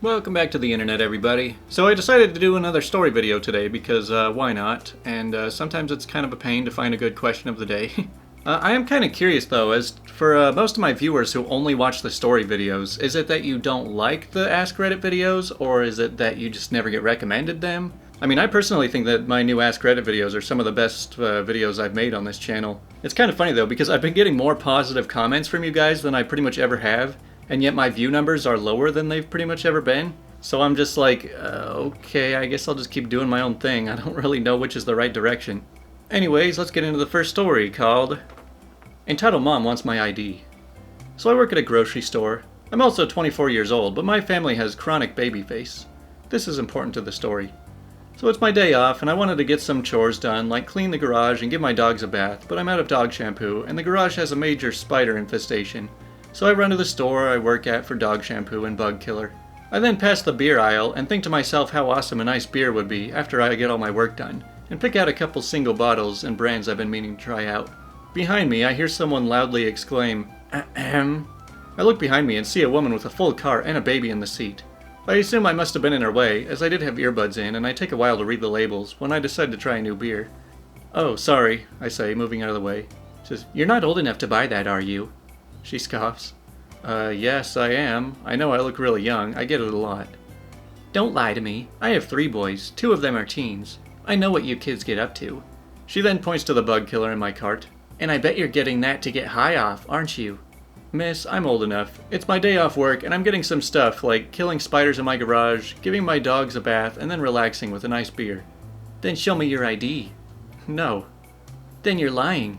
Welcome back to the internet, everybody. So I decided to do another story video today because why not? And sometimes it's kind of a pain to find a good question of the day. I am kind of curious though, as for most of my viewers who only watch the story videos, is it that you don't like the Ask Reddit videos, or is it that you just never get recommended them? I mean, I personally think that my new Ask Reddit videos are some of the best videos I've made on this channel. It's kind of funny though, because I've been getting more positive comments from you guys than I pretty much ever have. And yet my view numbers are lower than they've pretty much ever been. So I'm just like, okay, I guess I'll just keep doing my own thing. I don't really know which is the right direction. Anyways, let's get into the first story called Entitled Mom Wants My ID. So I work at a grocery store. I'm also 24 years old, but my family has chronic baby face. This is important to the story. So it's my day off and I wanted to get some chores done, like clean the garage and give my dogs a bath, but I'm out of dog shampoo and the garage has a major spider infestation. So I run to the store I work at for dog shampoo and bug killer. I then pass the beer aisle and think to myself how awesome a nice beer would be after I get all my work done, and pick out a couple single bottles and brands I've been meaning to try out. Behind me, I hear someone loudly exclaim, "Ahem." I look behind me and see a woman with a full cart and a baby in the seat. I assume I must have been in her way, as I did have earbuds in and I take a while to read the labels when I decide to try a new beer. "Oh, sorry," I say, moving out of the way. She says, "You're not old enough to buy that, are you?" She scoffs. Yes, I am. I know I look really young. I get it a lot." "Don't lie to me. I have 3 boys. 2 of them are teens. I know what you kids get up to." She then points to the bug killer in my cart. "And I bet you're getting that to get high off, aren't you?" "Miss, I'm old enough. It's my day off work and I'm getting some stuff like killing spiders in my garage, giving my dogs a bath, and then relaxing with a nice beer." "Then show me your ID." "No." "Then you're lying."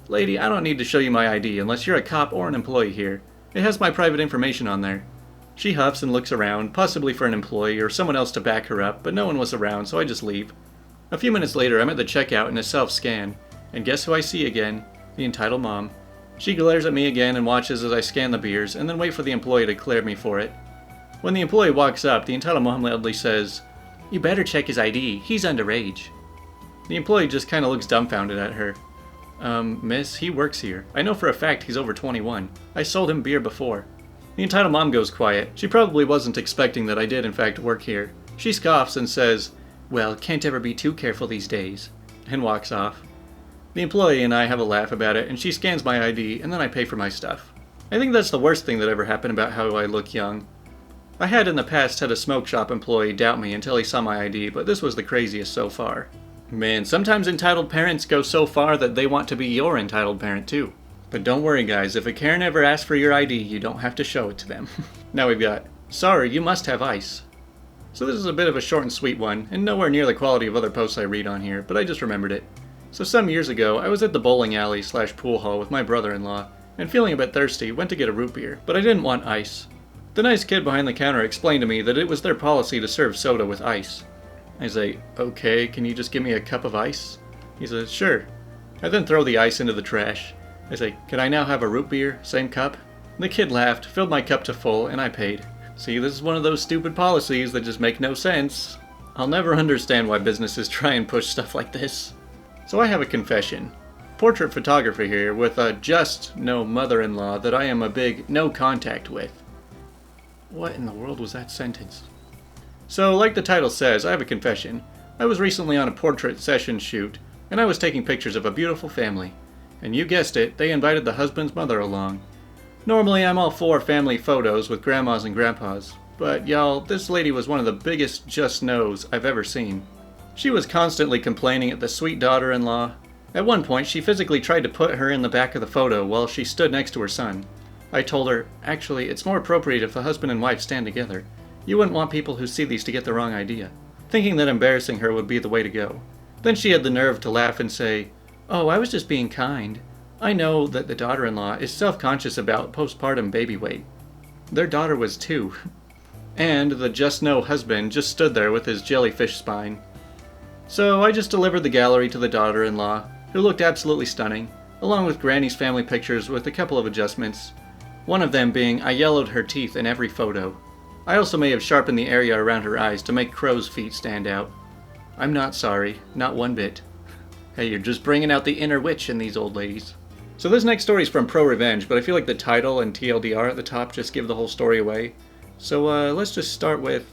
"Lady, I don't need to show you my ID unless you're a cop or an employee here. It has my private information on there." She huffs and looks around, possibly for an employee or someone else to back her up, but no one was around, so I just leave. A few minutes later, I'm at the checkout in a self-scan, and guess who I see again? The entitled mom. She glares at me again and watches as I scan the beers, and then wait for the employee to clear me for it. When the employee walks up, the entitled mom loudly says, "You better check his ID, he's underage." The employee just kinda looks dumbfounded at her. Miss, he works here. I know for a fact he's over 21. I sold him beer before." The entitled mom goes quiet. She probably wasn't expecting that I did in fact work here. She scoffs and says, "Well, can't ever be too careful these days," and walks off. The employee and I have a laugh about it, and she scans my ID, and then I pay for my stuff. I think that's the worst thing that ever happened about how I look young. I had in the past had a smoke shop employee doubt me until he saw my ID, but this was the craziest so far. Man, sometimes entitled parents go so far that they want to be your entitled parent too. But don't worry guys, if a Karen ever asks for your ID, you don't have to show it to them. Now we've got, "Sorry, you must have ice." So this is a bit of a short and sweet one, and nowhere near the quality of other posts I read on here, but I just remembered it. So some years ago, I was at the bowling alley / pool hall with my brother-in-law, and feeling a bit thirsty, went to get a root beer, but I didn't want ice. The nice kid behind the counter explained to me that it was their policy to serve soda with ice. I say, "Okay, can you just give me a cup of ice?" He says, "Sure." I then throw the ice into the trash. I say, "Can I now have a root beer, same cup?" The kid laughed, filled my cup to full, and I paid. See, this is one of those stupid policies that just make no sense. I'll never understand why businesses try and push stuff like this. So I have a confession. Portrait photographer here with a just no mother-in-law that I am a big no contact with. What in the world was that sentence? So, like the title says, I have a confession. I was recently on a portrait session shoot, and I was taking pictures of a beautiful family. And you guessed it, they invited the husband's mother along. Normally, I'm all for family photos with grandmas and grandpas, but y'all, this lady was one of the biggest just no's I've ever seen. She was constantly complaining at the sweet daughter-in-law. At one point, she physically tried to put her in the back of the photo while she stood next to her son. I told her, actually, it's more appropriate if the husband and wife stand together. You wouldn't want people who see these to get the wrong idea, thinking that embarrassing her would be the way to go. Then she had the nerve to laugh and say, "Oh, I was just being kind. I know that the daughter-in-law is self-conscious about postpartum baby weight." Their daughter was 2. And the just no husband just stood there with his jellyfish spine. So I just delivered the gallery to the daughter-in-law, who looked absolutely stunning, along with Granny's family pictures with a couple of adjustments. One of them being I yellowed her teeth in every photo. I also may have sharpened the area around her eyes to make crow's feet stand out. I'm not sorry, not one bit. Hey, you're just bringing out the inner witch in these old ladies. So this next story is from Pro Revenge, but I feel like the title and TLDR at the top just give the whole story away. So let's just start with,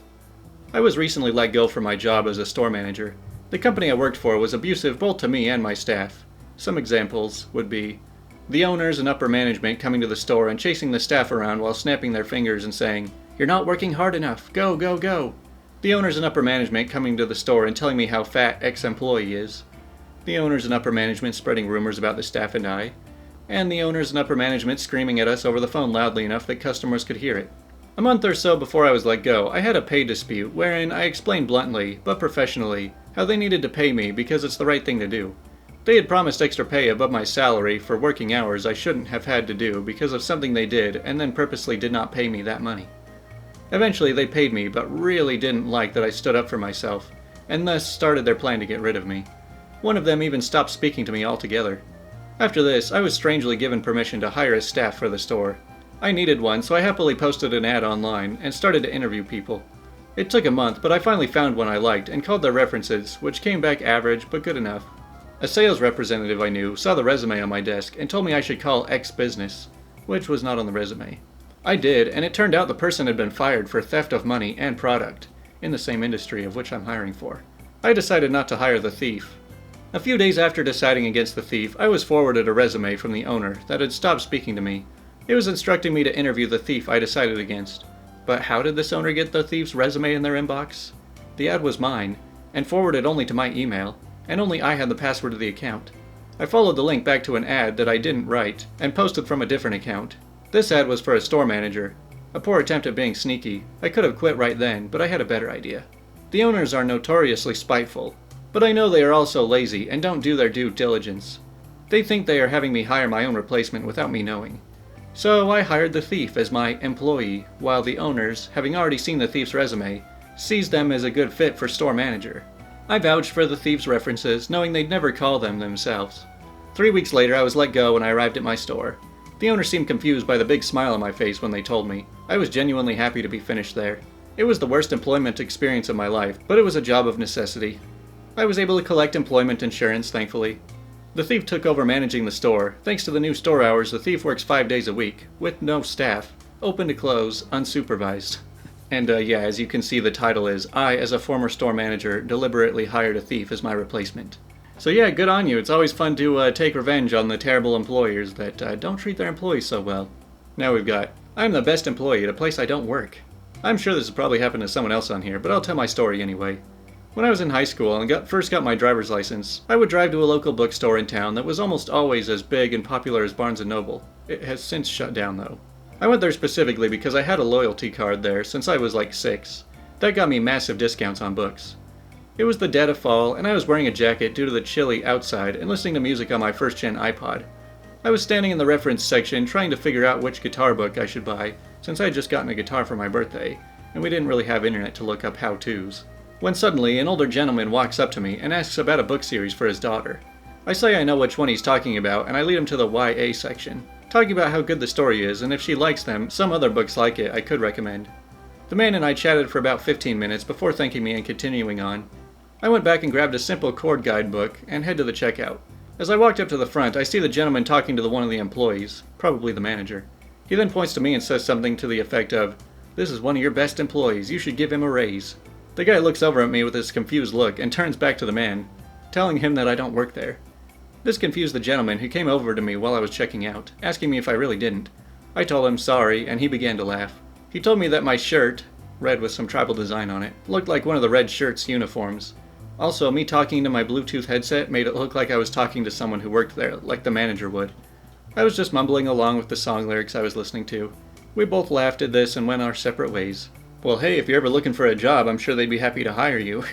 I was recently let go from my job as a store manager. The company I worked for was abusive both to me and my staff. Some examples would be the owners and upper management coming to the store and chasing the staff around while snapping their fingers and saying, "You're not working hard enough, go, go, go." The owners and upper management coming to the store and telling me how fat ex-employee is. The owners and upper management spreading rumors about the staff and I. And the owners and upper management screaming at us over the phone loudly enough that customers could hear it. A month or so before I was let go, I had a pay dispute wherein I explained bluntly, but professionally, how they needed to pay me because it's the right thing to do. They had promised extra pay above my salary for working hours I shouldn't have had to do because of something they did and then purposely did not pay me that money. Eventually they paid me, but really didn't like that I stood up for myself, and thus started their plan to get rid of me. One of them even stopped speaking to me altogether. After this, I was strangely given permission to hire a staff for the store. I needed one, so I happily posted an ad online and started to interview people. It took a month, but I finally found one I liked and called their references, which came back average but good enough. A sales representative I knew saw the resume on my desk and told me I should call X Business, which was not on the resume. I did, and it turned out the person had been fired for theft of money and product, in the same industry of which I'm hiring for. I decided not to hire the thief. A few days after deciding against the thief, I was forwarded a resume from the owner that had stopped speaking to me. It was instructing me to interview the thief I decided against. But how did this owner get the thief's resume in their inbox? The ad was mine, and forwarded only to my email, and only I had the password to the account. I followed the link back to an ad that I didn't write, and posted from a different account. This ad was for a store manager. A poor attempt at being sneaky. I could have quit right then, but I had a better idea. The owners are notoriously spiteful, but I know they are also lazy and don't do their due diligence. They think they are having me hire my own replacement without me knowing. So I hired the thief as my employee, while the owners, having already seen the thief's resume, seized them as a good fit for store manager. I vouched for the thief's references, knowing they'd never call them themselves. 3 weeks later, I was let go when I arrived at my store. The owner seemed confused by the big smile on my face when they told me. I was genuinely happy to be finished there. It was the worst employment experience of my life, but it was a job of necessity. I was able to collect employment insurance, thankfully. The thief took over managing the store. Thanks to the new store hours, the thief works 5 days a week, with no staff, open to close, unsupervised. And yeah, as you can see, the title is, I, as a former store manager, deliberately hired a thief as my replacement. So yeah, good on you. It's always fun to take revenge on the terrible employers that don't treat their employees so well. Now we've got, I'm the best employee at a place I don't work. I'm sure this has probably happened to someone else on here, but I'll tell my story anyway. When I was in high school and first got my driver's license, I would drive to a local bookstore in town that was almost always as big and popular as Barnes & Noble. It has since shut down though. I went there specifically because I had a loyalty card there since I was like 6. That got me massive discounts on books. It was the dead of fall, and I was wearing a jacket due to the chilly outside and listening to music on my first-gen iPod. I was standing in the reference section trying to figure out which guitar book I should buy, since I had just gotten a guitar for my birthday, and we didn't really have internet to look up how-tos. When suddenly, an older gentleman walks up to me and asks about a book series for his daughter. I say I know which one he's talking about, and I lead him to the YA section, talking about how good the story is, and if she likes them, some other books like it I could recommend. The man and I chatted for about 15 minutes before thanking me and continuing on. I went back and grabbed a simple chord guide book and head to the checkout. As I walked up to the front, I see the gentleman talking to one of the employees, probably the manager. He then points to me and says something to the effect of, "This is one of your best employees, you should give him a raise." The guy looks over at me with his confused look and turns back to the man, telling him that I don't work there. This confused the gentleman who came over to me while I was checking out, asking me if I really didn't. I told him sorry, and he began to laugh. He told me that my shirt, red with some tribal design on it, looked like one of the red shirt's uniforms. Also, me talking to my Bluetooth headset made it look like I was talking to someone who worked there, like the manager would. I was just mumbling along with the song lyrics I was listening to. We both laughed at this and went our separate ways. Well, hey, if you're ever looking for a job, I'm sure they'd be happy to hire you.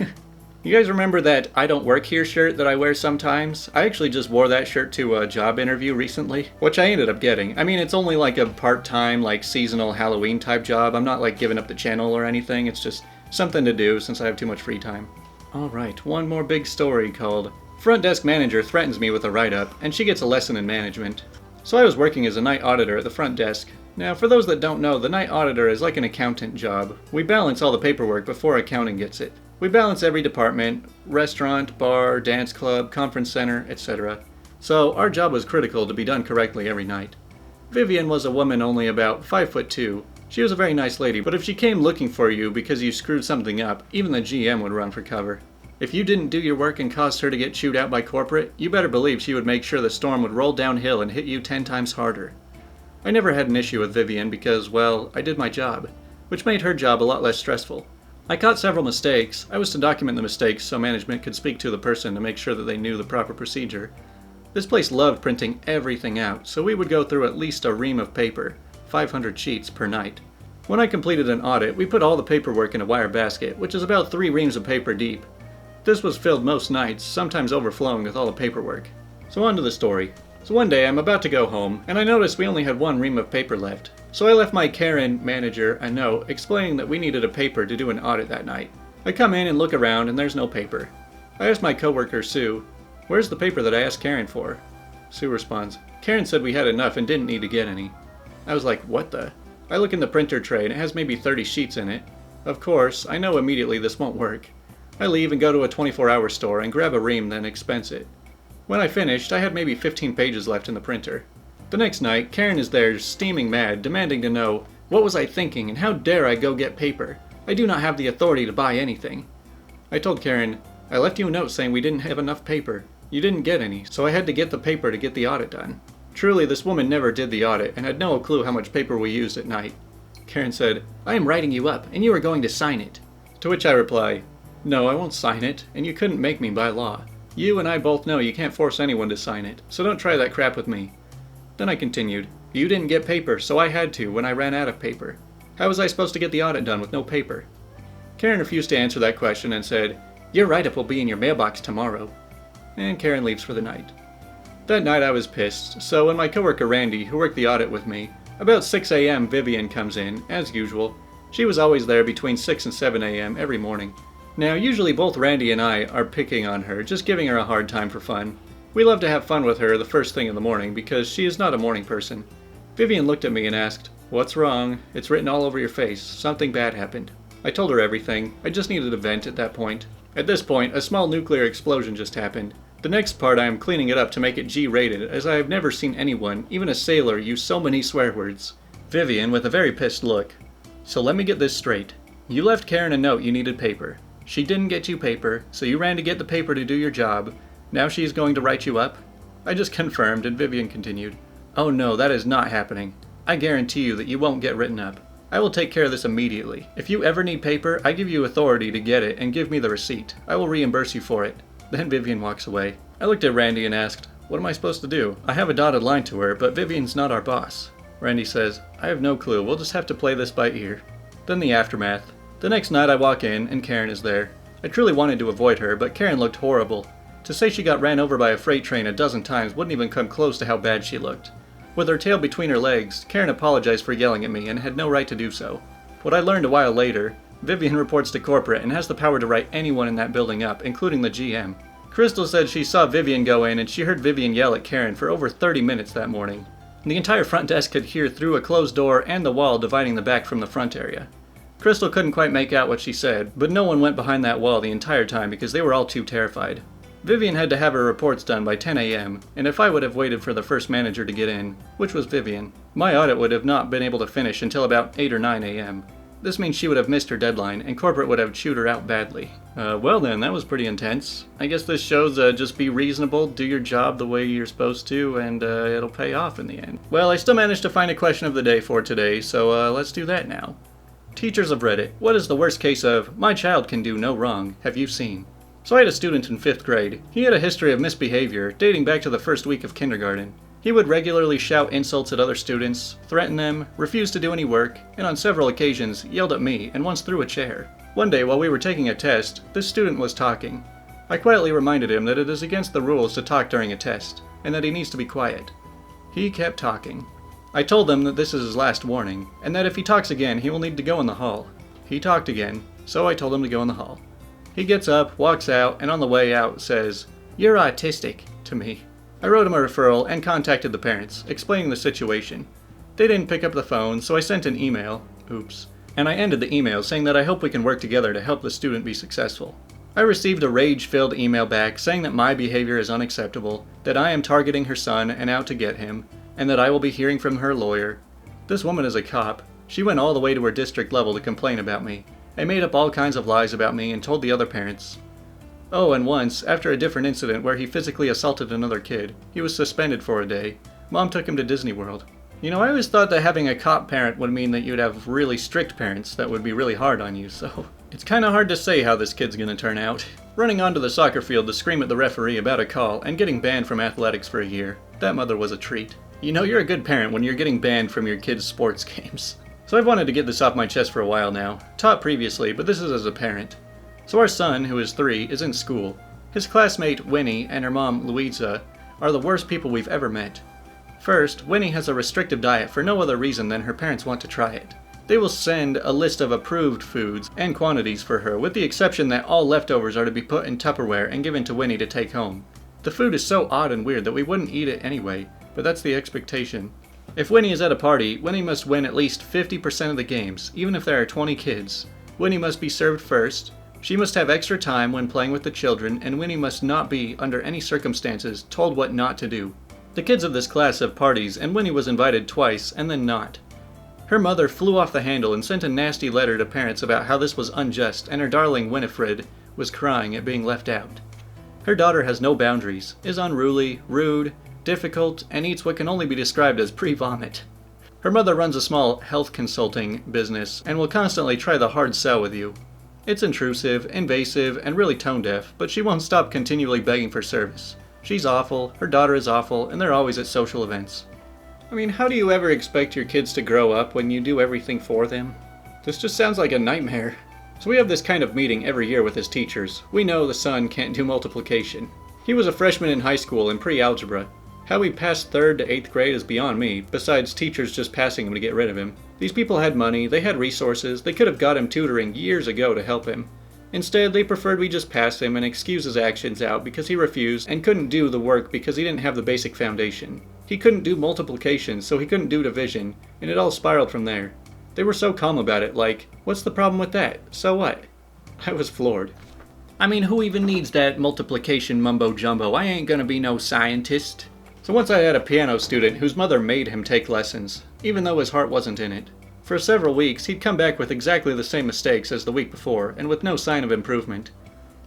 You guys remember that I don't work here shirt that I wear sometimes? I actually just wore that shirt to a job interview recently, which I ended up getting. I mean, it's only like a part-time, like seasonal Halloween type job. I'm not like giving up the channel or anything. It's just something to do since I have too much free time. Alright, one more big story called Front Desk Manager Threatens Me with a Write-Up, and She Gets a Lesson in Management. So I was working as a night auditor at the front desk. Now, for those that don't know, the night auditor is like an accountant job. We balance all the paperwork before accounting gets it. We balance every department, restaurant, bar, dance club, conference center, etc. So our job was critical to be done correctly every night. Vivian was a woman only about 5'2", She was a very nice lady, but if she came looking for you because you screwed something up, even the GM would run for cover. If you didn't do your work and caused her to get chewed out by corporate, you better believe she would make sure the storm would roll downhill and hit you 10 times harder. I never had an issue with Vivian because, well, I did my job, which made her job a lot less stressful. I caught several mistakes. I was to document the mistakes so management could speak to the person to make sure that they knew the proper procedure. This place loved printing everything out, so we would go through at least a ream of paper, 500 sheets per night. When I completed an audit, we put all the paperwork in a wire basket, which is about 3 reams of paper deep. This was filled most nights, sometimes overflowing with all the paperwork. So on to the story. So one day I'm about to go home, and I noticed we only had 1 ream of paper left. So I left my Karen manager a note explaining that we needed a paper to do an audit that night. I come in and look around and there's no paper. I asked my coworker Sue, "Where's the paper that I asked Karen for?" Sue responds, "Karen said we had enough and didn't need to get any." I was like, what the? I look in the printer tray and it has maybe 30 sheets in it. Of course, I know immediately this won't work. I leave and go to a 24-hour store and grab a ream, then expense it. When I finished, I had maybe 15 pages left in the printer. The next night, Karen is there, steaming mad, demanding to know, what was I thinking and how dare I go get paper? I do not have the authority to buy anything. I told Karen, I left you a note saying we didn't have enough paper. You didn't get any, so I had to get the paper to get the audit done. Truly, this woman never did the audit and had no clue how much paper we used at night. Karen said, "I am writing you up, and you are going to sign it." To which I reply, "No, I won't sign it, and you couldn't make me by law. You and I both know you can't force anyone to sign it, so don't try that crap with me." Then I continued, "You didn't get paper, so I had to when I ran out of paper. How was I supposed to get the audit done with no paper?" Karen refused to answer that question and said, "Your write-up will be in your mailbox tomorrow." And Karen leaves for the night. That night I was pissed, so when my coworker Randy, who worked the audit with me, about 6 a.m. Vivian comes in, as usual. She was always there between 6 and 7 a.m. every morning. Now, usually both Randy and I are picking on her, just giving her a hard time for fun. We love to have fun with her the first thing in the morning because she is not a morning person. Vivian looked at me and asked, "What's wrong? It's written all over your face. Something bad happened." I told her everything. I just needed a vent at that point. At this point, a small nuclear explosion just happened. The next part I am cleaning it up to make it G-rated, as I have never seen anyone, even a sailor, use so many swear words. Vivian, with a very pissed look. "So let me get this straight. You left Karen a note you needed paper. She didn't get you paper, so you ran to get the paper to do your job. Now she is going to write you up?" I just confirmed, and Vivian continued, "Oh no, that is not happening. I guarantee you that you won't get written up. I will take care of this immediately. If you ever need paper, I give you authority to get it and give me the receipt. I will reimburse you for it." Then Vivian walks away. I looked at Randy and asked, "What am I supposed to do? I have a dotted line to her, but Vivian's not our boss." Randy says, "I have no clue. We'll just have to play this by ear." Then the aftermath. The next night I walk in and Karen is there. I truly wanted to avoid her, but Karen looked horrible. To say she got ran over by a freight train a dozen times wouldn't even come close to how bad she looked. With her tail between her legs, Karen apologized for yelling at me and had no right to do so. What I learned a while later, Vivian reports to corporate and has the power to write anyone in that building up, including the GM. Crystal said she saw Vivian go in and she heard Vivian yell at Karen for over 30 minutes that morning. The entire front desk could hear through a closed door and the wall dividing the back from the front area. Crystal couldn't quite make out what she said, but no one went behind that wall the entire time because they were all too terrified. Vivian had to have her reports done by 10 a.m., and if I would have waited for the first manager to get in, which was Vivian, my audit would have not been able to finish until about 8 or 9 a.m. This means she would have missed her deadline, and corporate would have chewed her out badly. Well then, that was pretty intense. I guess this shows just be reasonable, do your job the way you're supposed to, and it'll pay off in the end. Well, I still managed to find a question of the day for today, so let's do that now. Teachers of Reddit, what is the worst case of, "My child can do no wrong, have you seen?" So I had a student in 5th grade. He had a history of misbehavior, dating back to the first week of kindergarten. He would regularly shout insults at other students, threaten them, refuse to do any work, and on several occasions yelled at me and once threw a chair. One day while we were taking a test, this student was talking. I quietly reminded him that it is against the rules to talk during a test, and that he needs to be quiet. He kept talking. I told him that this is his last warning, and that if he talks again he will need to go in the hall. He talked again, so I told him to go in the hall. He gets up, walks out, and on the way out says, "You're autistic," to me. I wrote him a referral and contacted the parents, explaining the situation. They didn't pick up the phone, so I sent an email. Oops. And I ended the email saying that I hope we can work together to help the student be successful. I received a rage-filled email back saying that my behavior is unacceptable, that I am targeting her son and out to get him, and that I will be hearing from her lawyer. This woman is a cop. She went all the way to her district level to complain about me. I made up all kinds of lies about me and told the other parents. Oh, and once, after a different incident where he physically assaulted another kid, he was suspended for a day. Mom took him to Disney World. You know, I always thought that having a cop parent would mean that you'd have really strict parents that would be really hard on you, so it's kinda hard to say how this kid's gonna turn out. Running onto the soccer field to scream at the referee about a call and getting banned from athletics for a year. That mother was a treat. You know you're a good parent when you're getting banned from your kids' sports games. So I've wanted to get this off my chest for a while now. Taught previously, but this is as a parent. So our son, who is 3, is in school. His classmate, Winnie, and her mom, Louisa, are the worst people we've ever met. First, Winnie has a restrictive diet for no other reason than her parents want to try it. They will send a list of approved foods and quantities for her, with the exception that all leftovers are to be put in Tupperware and given to Winnie to take home. The food is so odd and weird that we wouldn't eat it anyway, but that's the expectation. If Winnie is at a party, Winnie must win at least 50% of the games, even if there are 20 kids. Winnie must be served first. She must have extra time when playing with the children, and Winnie must not be, under any circumstances, told what not to do. The kids of this class have parties, and Winnie was invited twice, and then not. Her mother flew off the handle and sent a nasty letter to parents about how this was unjust, and her darling Winifred was crying at being left out. Her daughter has no boundaries, is unruly, rude, difficult, and eats what can only be described as pre-vomit. Her mother runs a small health consulting business, and will constantly try the hard sell with you. It's intrusive, invasive, and really tone-deaf, but she won't stop continually begging for service. She's awful, her daughter is awful, and they're always at social events. I mean, how do you ever expect your kids to grow up when you do everything for them? This just sounds like a nightmare. So we have this kind of meeting every year with his teachers. We know the son can't do multiplication. He was a freshman in high school in pre-algebra. How he passed 3rd to 8th grade is beyond me, besides teachers just passing him to get rid of him. These people had money, they had resources, they could have got him tutoring years ago to help him. Instead, they preferred we just pass him and excuse his actions out because he refused and couldn't do the work because he didn't have the basic foundation. He couldn't do multiplication, so he couldn't do division, and it all spiraled from there. They were so calm about it, like, what's the problem with that? So what? I was floored. I mean, who even needs that multiplication mumbo-jumbo? I ain't gonna be no scientist. So once I had a piano student whose mother made him take lessons, even though his heart wasn't in it. For several weeks, he'd come back with exactly the same mistakes as the week before, and with no sign of improvement.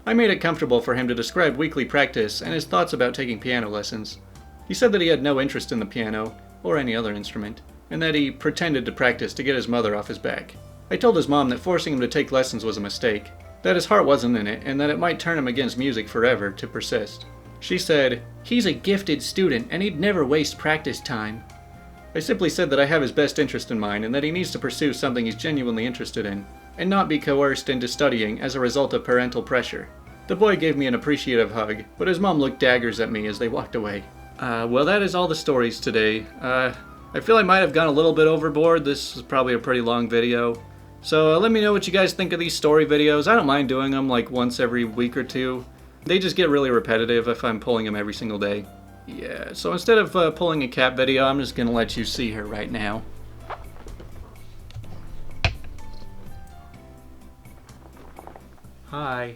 I made it comfortable for him to describe weekly practice and his thoughts about taking piano lessons. He said that he had no interest in the piano, or any other instrument, and that he pretended to practice to get his mother off his back. I told his mom that forcing him to take lessons was a mistake, that his heart wasn't in it, and that it might turn him against music forever to persist. She said, "He's a gifted student, and he'd never waste practice time." I simply said that I have his best interest in mind and that he needs to pursue something he's genuinely interested in, and not be coerced into studying as a result of parental pressure. The boy gave me an appreciative hug, but his mom looked daggers at me as they walked away. Well, that is all the stories today. I feel I might have gone a little bit overboard. This is probably a pretty long video. So let me know what you guys think of these story videos. I don't mind doing them like once every week or two. They just get really repetitive if I'm pulling them every single day. Yeah, so instead of pulling a cat video, I'm just gonna let you see her right now. Hi.